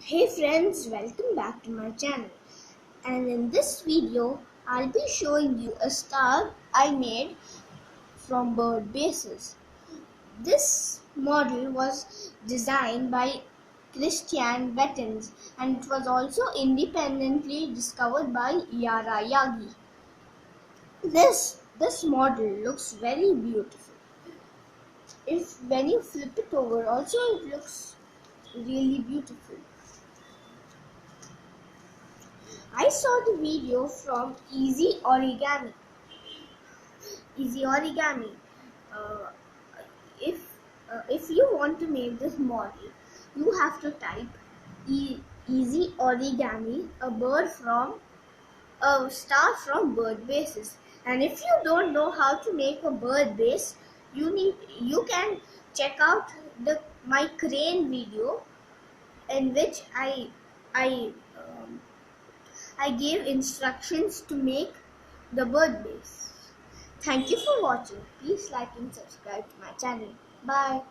Hey friends, welcome back to my channel. And in this video, I'll be showing you a star I made from bird bases. This model was designed by Christian Bettens and it was also independently discovered by Yara Yagi. This model looks very beautiful. If when you flip it over, also it looks really beautiful. I saw the video from Easy Origami. Easy Origami. Uh, if you want to make this model, you have to type Easy Origami, a star from bird bases. And if you don't know how to make a bird base, you can check out my crane video in which I gave instructions to make the bird base. Thank you for watching. Please like and subscribe to my channel. Bye.